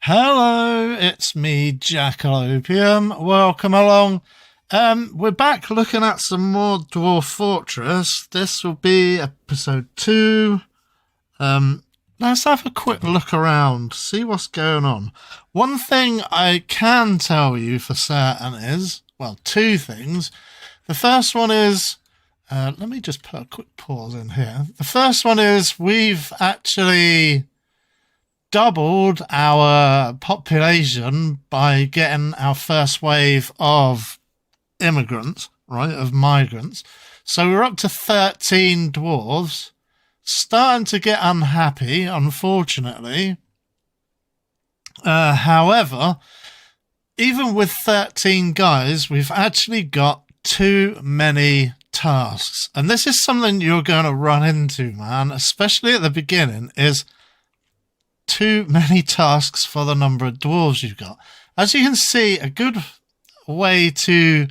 Hello, it's me, Jack-a-Lopium. Welcome along. We're back looking at some more Dwarf Fortress. This will be episode 2. Let's have a quick look around, see what's going on. One thing I can tell you for certain is, well, two things. The first one is, let me just put a quick pause in here. The first one is we've actually doubled our population by getting our first wave of immigrants, right, of migrants. So we're up to 13 dwarves, starting to get unhappy, unfortunately. However, even with 13 guys, we've actually got too many tasks. And this is something you're going to run into, man, especially at the beginning, is too many tasks for the number of dwarves you've got. As you can see, a good way to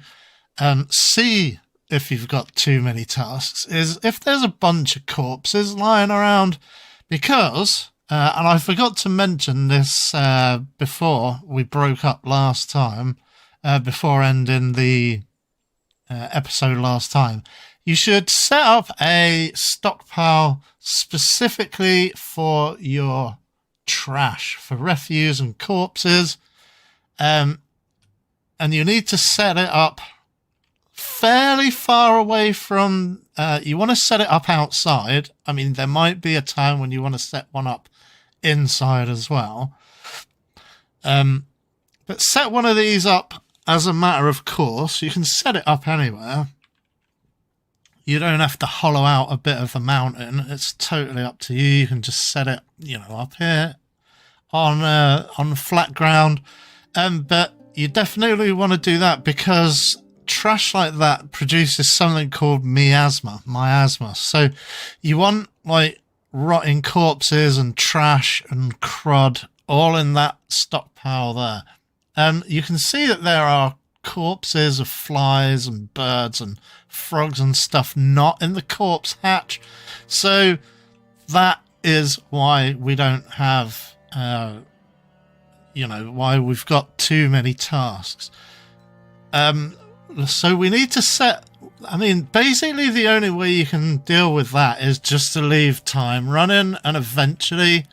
see if you've got too many tasks is if there's a bunch of corpses lying around, because, and I forgot to mention this before we broke up last time, before ending the episode last time, you should set up a stockpile specifically for your trash, for refuse and corpses, and you need to set it up fairly far away from, you want to set it up outside. I mean, there might be a time when you want to set one up inside as well, but set one of these up as a matter of course. You can set it up anywhere. You don't have to hollow out a bit of the mountain. It's totally up to you. You can just set it, you know, up here on flat ground. But you definitely want to do that because trash like that produces something called miasma. So you want like rotting corpses and trash and crud all in that stockpile there. You can see that there are corpses of flies and birds and frogs and stuff not in the corpse hatch, so that is why we don't have why we've got too many tasks. So we need to set, I mean, basically the only way you can deal with that is just to leave time running, and eventually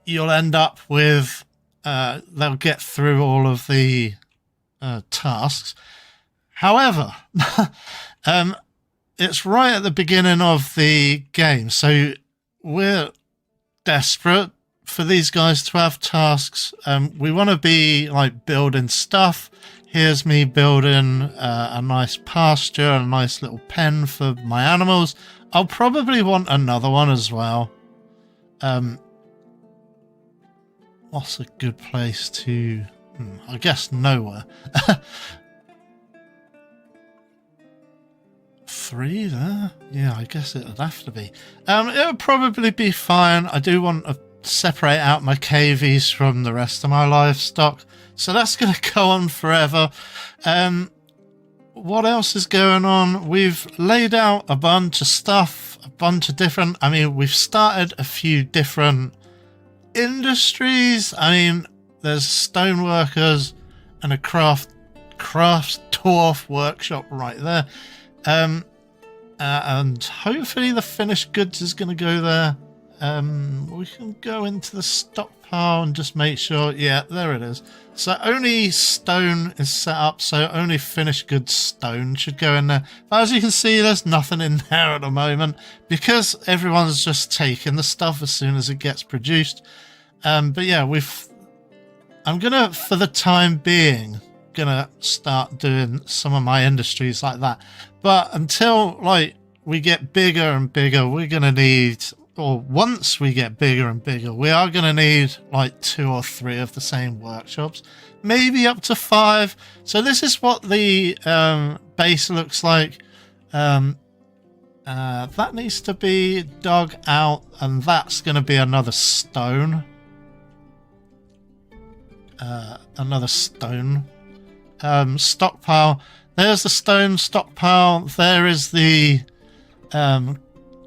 you'll end up with they'll get through all of the tasks. However, it's right at the beginning of the game, so we're desperate for these guys to have tasks. We want to be like building stuff. Here's me building a nice pasture, a nice little pen for my animals. I'll probably want another one as well. What's a good place to... I guess nowhere. 3 there? Yeah, I guess it would have to be. It would probably be fine. I do want to separate out my cavies from the rest of my livestock, so that's going to go on forever. What else is going on? We've laid out a bunch of stuff, a bunch of different... I mean, we've started a few different industries. I mean, there's stoneworkers and a crafts dwarf workshop right there. And hopefully the finished goods is going to go there. We can go into the stockpile and just make sure. Yeah, there it is. So only stone is set up, so only finished goods stone should go in there. But as you can see, there's nothing in there at the moment because everyone's just taking the stuff as soon as it gets produced. But yeah, I'm gonna, for the time being, gonna start doing some of my industries like that. But until like we get bigger and bigger, we're gonna need, or once we get bigger and bigger, we are gonna need like 2 or 3 of the same workshops, maybe up to 5. So this is what the base looks like. That needs to be dug out, and that's gonna be another stone. Another stone stockpile. There's the stone stockpile. There is the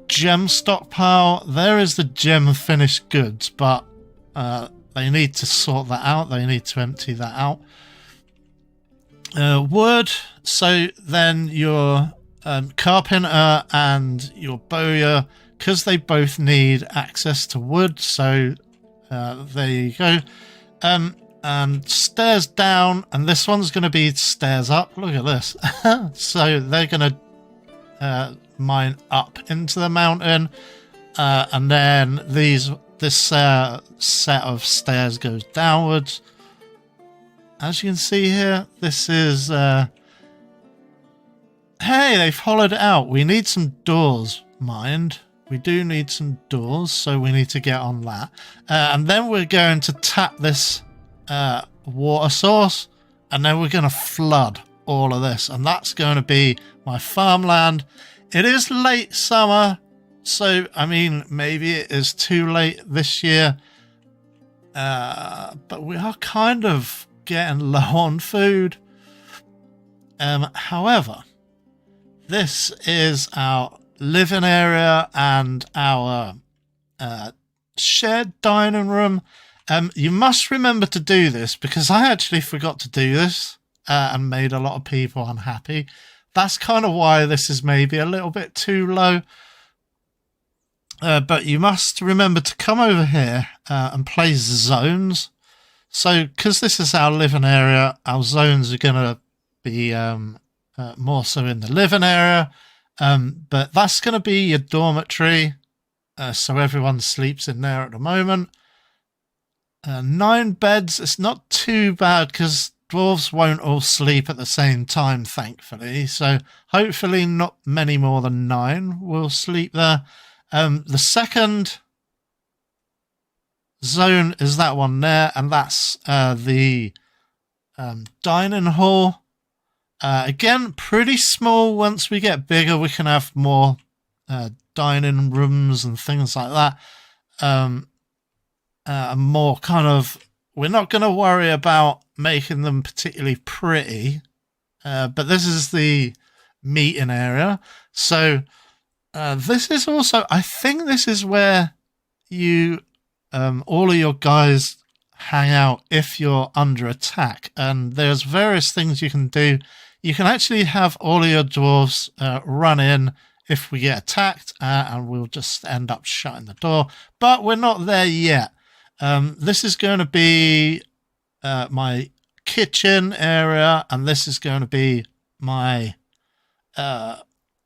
gem stockpile. There is the gem finished goods, but they need to sort that out. They need to empty that out. Wood. So then your carpenter and your bowyer, because they both need access to wood. So there you go. And stairs down, and this one's going to be stairs up. Look at this. So they're going to mine up into the mountain, and then this set of stairs goes downwards. As you can see here, this is hey, they've hollowed it out. We need some doors mined. We do need some doors, so we need to get on that. And then we're going to tap this water source, and then we're going to flood all of this, and that's going to be my farmland. It is late summer, so I mean, maybe it is too late this year, but we are kind of getting low on food. However, this is our living area and our shared dining room. You must remember to do this, because I actually forgot to do this and made a lot of people unhappy. That's kind of why this is maybe a little bit too low. But you must remember to come over here and place zones. So, because this is our living area, our zones are going to be more so in the living area. But that's going to be your dormitory. So everyone sleeps in there at the moment. 9 beds. It's not too bad, because dwarves won't all sleep at the same time, thankfully. So hopefully not many more than 9 will sleep there. The second zone is that one there, and that's the dining hall. Again, pretty small. Once we get bigger, we can have more dining rooms and things like that. More kind of, we're not going to worry about making them particularly pretty, but this is the meeting area. So this is also, I think this is where you all of your guys hang out if you're under attack, and there's various things you can do. You can actually have all of your dwarves run in if we get attacked, and we'll just end up shutting the door, but we're not there yet. This is going to be my kitchen area, and this is going to be my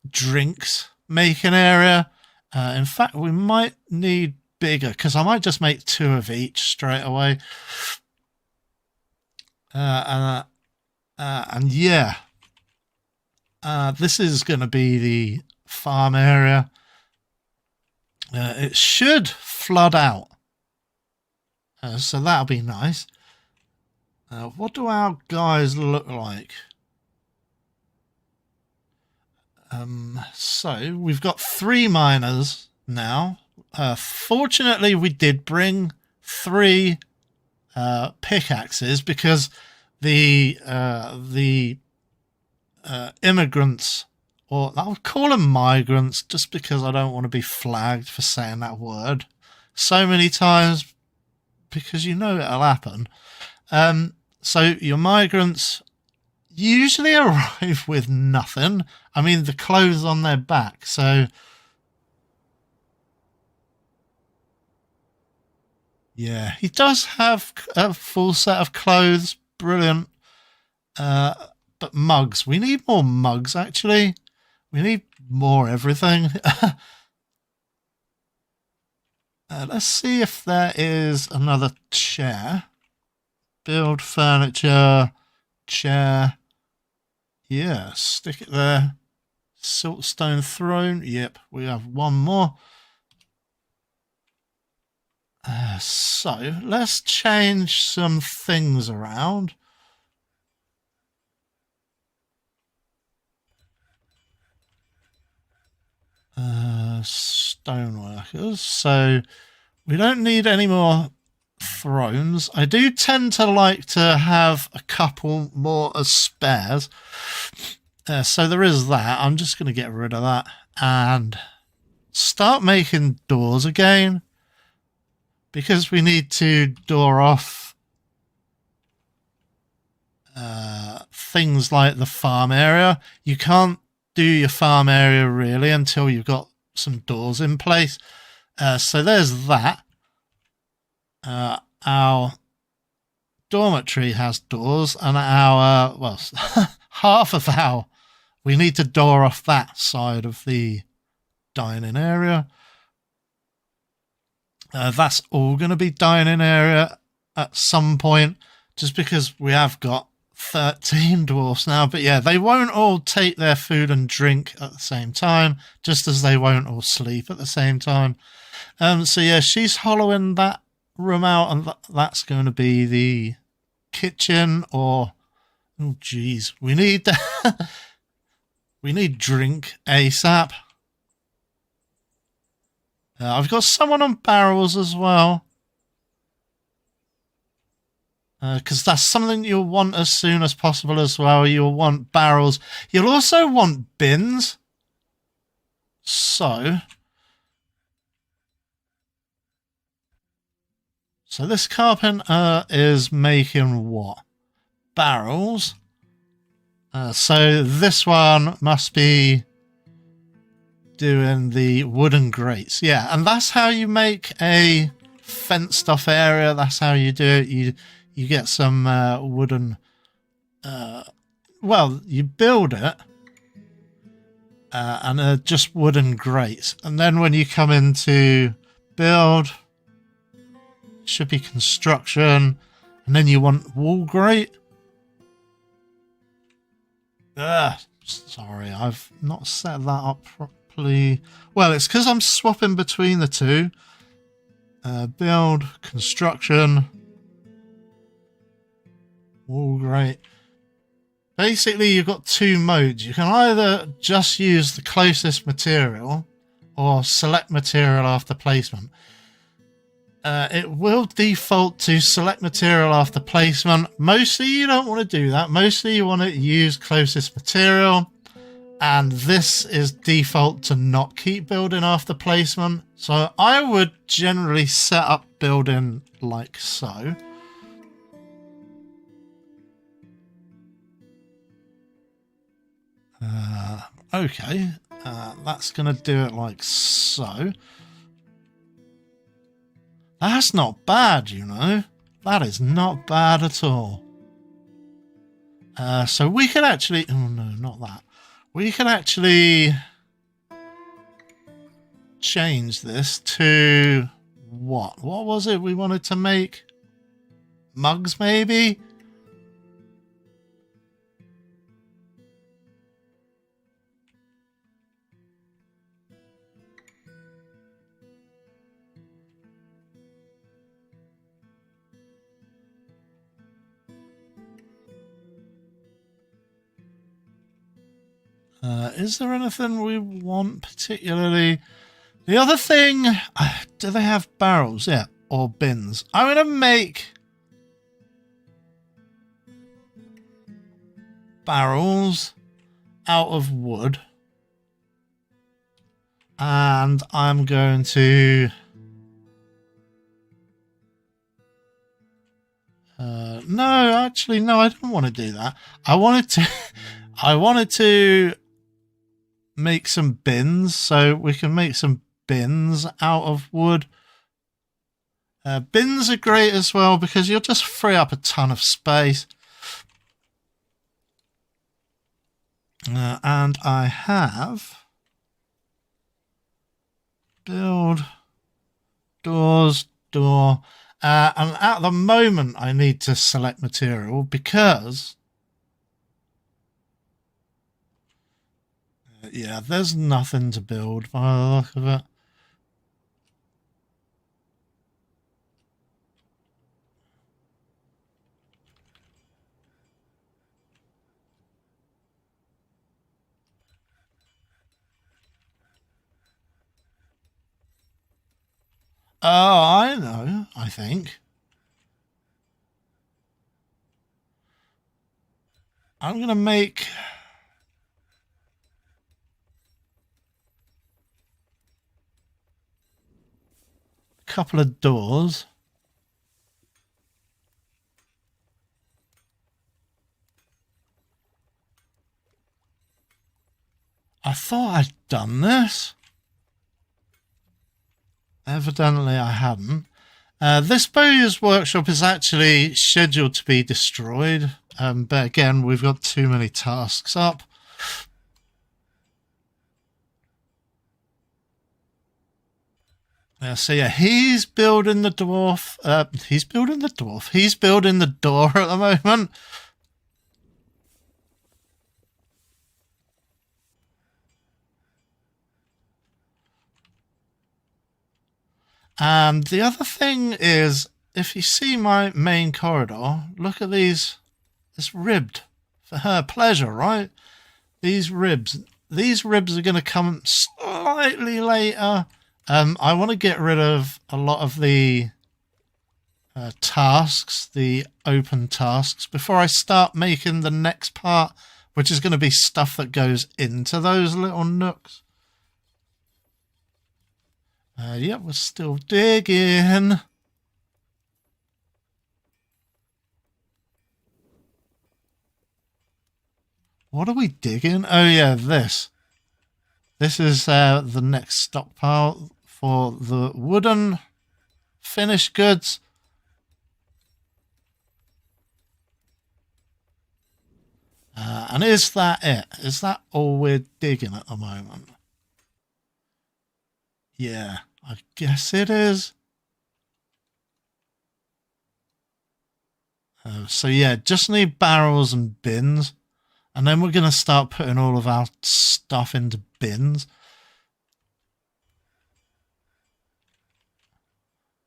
drinks making area. In fact, we might need bigger, because I might just make 2 of each straight away. And yeah, this is going to be the farm area. It should flood out. So that'll be nice. What do our guys look like? So we've got 3 miners now. Fortunately, we did bring 3 pickaxes, because the immigrants, or I'll call them migrants, just because I don't want to be flagged for saying that word so many times, because you know it'll happen. So your migrants usually arrive with nothing. I mean, the clothes on their back. So yeah, he does have a full set of clothes. Brilliant. But mugs. We need more mugs, actually. We need more everything. Let's see if there is another chair. Build furniture. Chair. Yeah, stick it there. Siltstone throne. Yep, we have one more. So, let's change some things around. Stoneworkers. So, we don't need any more thrones. I do tend to like to have a couple more as spares. So there is that. I'm just going to get rid of that and start making doors again. because we need to door off things like the farm area. You can't do your farm area really until you've got some doors in place. So there's that. Our dormitory has doors, and our, well, half of our, we need to door off that side of the dining area. That's all going to be dining area at some point, just because we have got 13 dwarfs now. But yeah, they won't all take their food and drink at the same time, just as they won't all sleep at the same time. So yeah, she's hollowing that room out, and that's going to be the kitchen. Or, oh geez, we need we need drink ASAP. I've got someone on barrels as well, because that's something you'll want as soon as possible as well. You'll want barrels. You'll also want bins. So this carpenter is making what? Barrels. So this one must be doing the wooden grates. Yeah, and that's how you make a fenced off area. That's how you do it. You get some wooden, well, you build it and just wooden grates, and then when you come into build, it should be construction, and then you want wall grate. Sorry, I've not set that up properly. Well, it's because I'm swapping between the two. Build, construction, wall grate. Basically, you've got two modes. You can either just use the closest material or select material after placement. It will default to select material after placement. Mostly you don't want to do that. Mostly you want to use closest material. And this is default to not keep building after placement. So I would generally set up building like so. Okay, that's going to do it like so. That's not bad, you know. That is not bad at all. So we can actually... Oh, no, not that. We can actually change this to... What? What was it we wanted to make? Mugs, maybe? Is there anything we want particularly? The other thing, do they have barrels? Yeah, or bins. I'm going to make barrels out of wood. And I'm going to... no, actually, no, I don't want to do that. I wanted to make some bins, so we can make some bins out of wood. Bins are great as well because you'll just free up a ton of space. And I have build doors, door, and at the moment I need to select material because yeah, there's nothing to build by the look of it. Oh, I know, I think. I'm going to make... couple of doors. I thought I'd done this. Evidently I hadn't. This Bowyer's workshop is actually scheduled to be destroyed. But again, we've got too many tasks up. So yeah, he's building the dwarf. He's building the dwarf. He's building the door at the moment. And the other thing is, if you see my main corridor, look at these. It's ribbed for her pleasure, right? These ribs are going to come slightly later. I want to get rid of a lot of the tasks, the open tasks, before I start making the next part, which is going to be stuff that goes into those little nooks. Yeah, we're still digging. What are we digging? Oh yeah, this. This is the next stockpile for the wooden finished goods. And is that it? Is that all we're digging at the moment? Yeah, I guess it is. So yeah, just need barrels and bins. And then we're going to start putting all of our stuff into bins.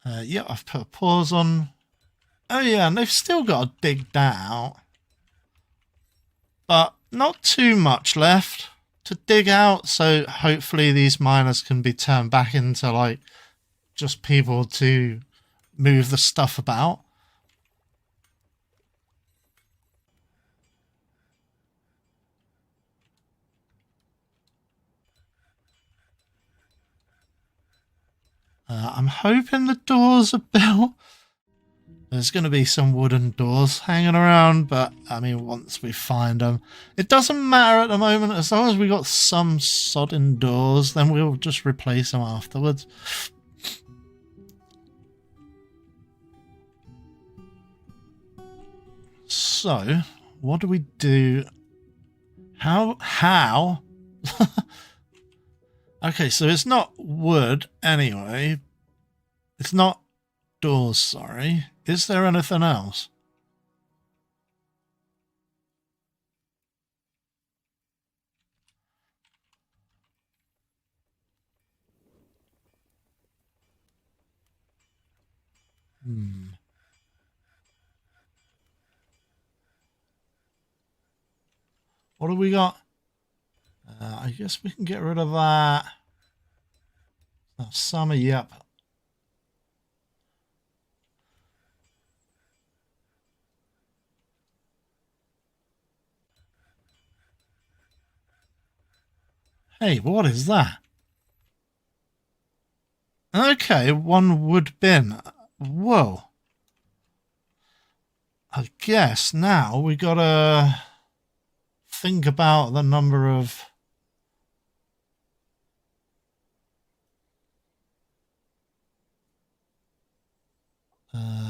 Yeah, I've put a pause on. Oh yeah, and they've still got to dig that out. But not too much left to dig out. So hopefully these miners can be turned back into like just people to move the stuff about. I'm hoping the doors are built. There's going to be some wooden doors hanging around, but I mean, once we find them, it doesn't matter at the moment. As long as we got some sodding doors, then we'll just replace them afterwards. So, what do we do? How? Okay, so it's not wood anyway. It's not doors, sorry. Is there anything else? What have we got? I guess we can get rid of that. Summer, yep. Hey, what is that? Okay, one wood bin. Whoa. I guess now we gotta think about the number of...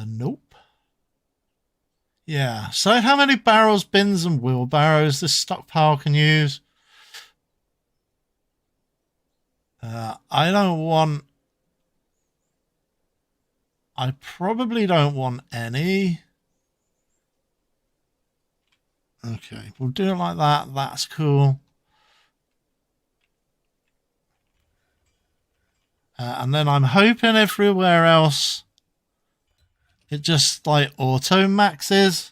Nope. Yeah, so how many barrels, bins and wheelbarrows this stockpile can use? I don't want... I probably don't want any. Okay, we'll do it like that. That's cool. And then I'm hoping everywhere else it just like auto maxes.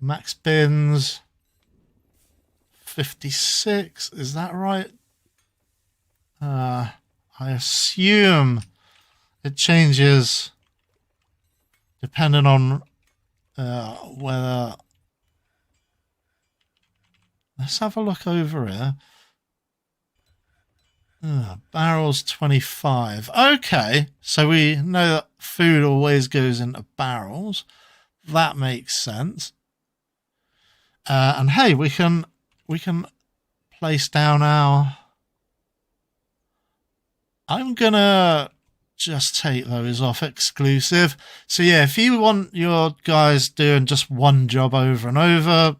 Max bins 56. Is that right? I assume it changes depending on whether... Let's have a look over here. Barrels 25. Okay, so we know that food always goes into barrels. That makes sense. And hey, we can place down our. I'm gonna just take those off exclusive. So yeah, if you want your guys doing just one job over and over,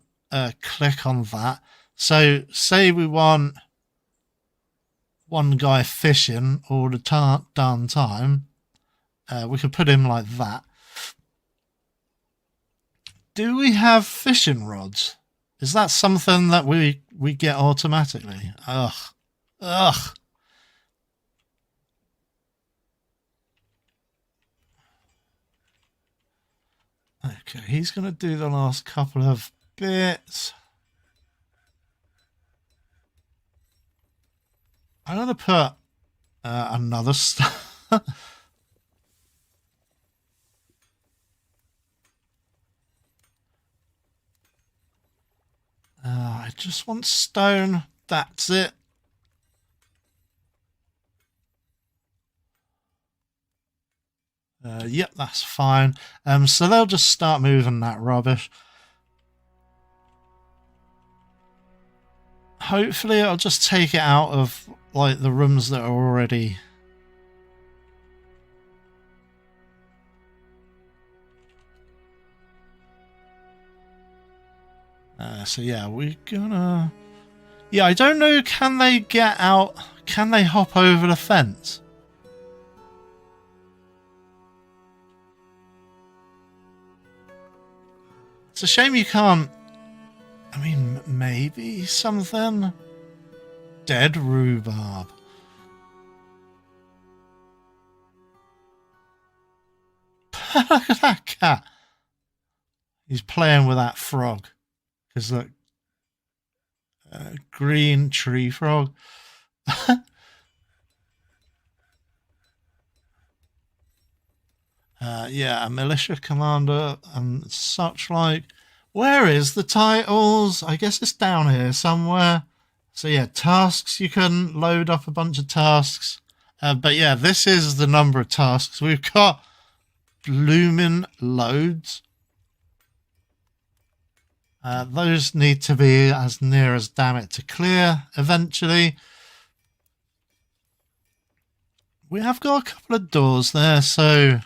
click on that. So say we want one guy fishing all the darn time, we could put him like that. Do we have fishing rods? Is that something that we get automatically? Ugh. Okay, he's going to do the last couple of bits. I'm going to put another I just want stone. That's it. Yep, that's fine. So they'll just start moving that rubbish. Hopefully it'll just take it out of like the rooms that are already. So yeah, we're gonna. Yeah, I don't know. Can they get out? Can they hop over the fence? It's a shame you can't. I mean, maybe something. Dead rhubarb. Look at that cat. He's playing with that frog. Because look, green tree frog. Yeah, a militia commander and such like. Where is the titles? I guess it's down here somewhere. So yeah, tasks, you can load up a bunch of tasks. But yeah, this is the number of tasks. We've got blooming loads. Those need to be as near as damn it to clear eventually. We have got a couple of doors there, so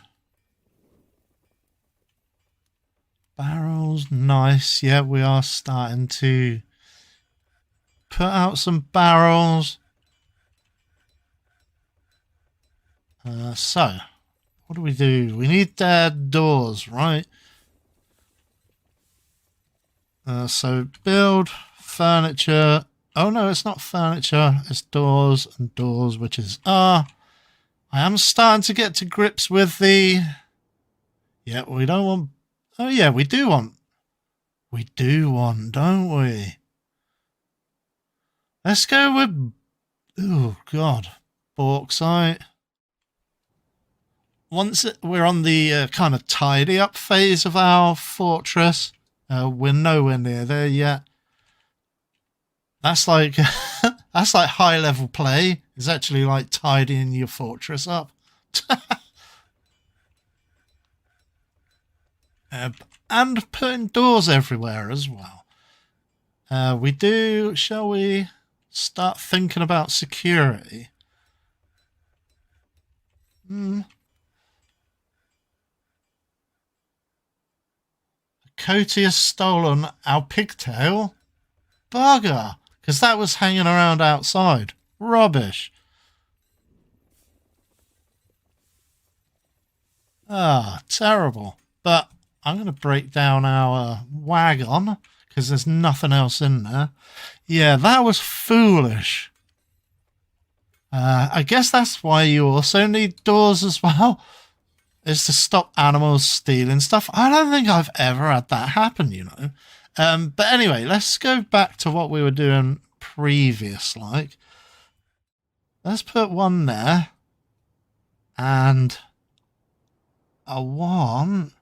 barrels, nice. Yeah, we are starting to put out some barrels. So, what do? We need doors, right? So build furniture. Oh no, it's not furniture. It's doors and doors, which is R. I am starting to get to grips with the. Yeah, we don't want. Oh yeah, we do want. We do want, don't we? Let's go with. Oh God, bauxite. Once we're on the kind of tidy up phase of our fortress, we're nowhere near there yet. That's like that's like high level play. It's actually like tidying your fortress up. And putting doors everywhere as well. We do. Shall we start thinking about security? Coty has stolen our pigtail. Bugger. Because that was hanging around outside. Rubbish. Ah, terrible. But I'm going to break down our wagon because there's nothing else in there. Yeah, that was foolish. I guess that's why you also need doors as well, is to stop animals stealing stuff. I don't think I've ever had that happen, you know. But anyway, let's go back to what we were doing previous. Like, let's put one there and a one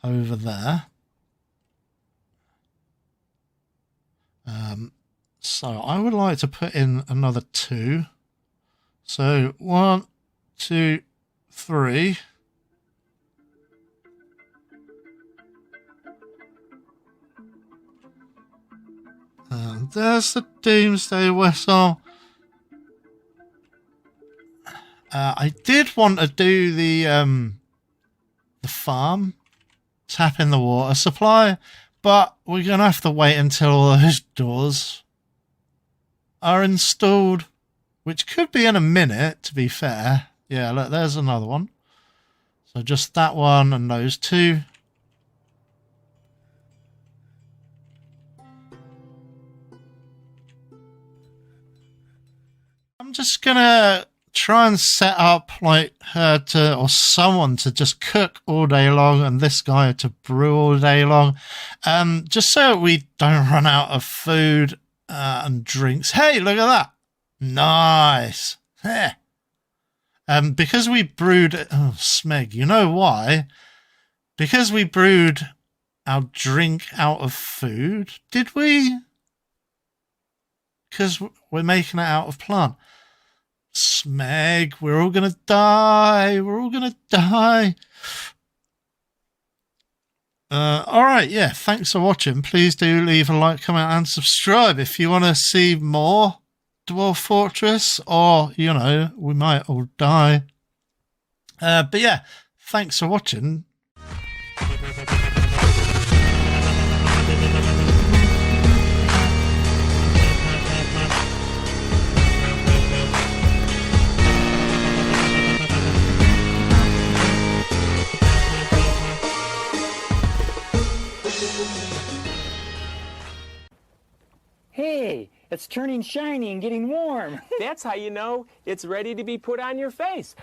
over there. So I would like to put in another 2. So 1, 2, 3. And there's the doomsday whistle. I did want to do the farm, tap in the water supply, but we're going to have to wait until all those doors are installed, which could be in a minute, to be fair. Yeah, look, there's another one. So just that one and those 2. I'm just going to try and set up like her to, or someone to just cook all day long and this guy to brew all day long, just so we don't run out of food and drinks. Hey, look at that. Nice. Heh. Because we brewed, oh smeg, you know why? Because we brewed our drink out of food, did we? Because we're making it out of plant. Smeg, we're all gonna die. We're all gonna die. Alright, yeah, thanks for watching. Please do leave a like, comment, and subscribe if you want to see more Dwarf Fortress, or, you know, we might all die. But yeah, thanks for watching. Hey, it's turning shiny and getting warm. That's how you know it's ready to be put on your face.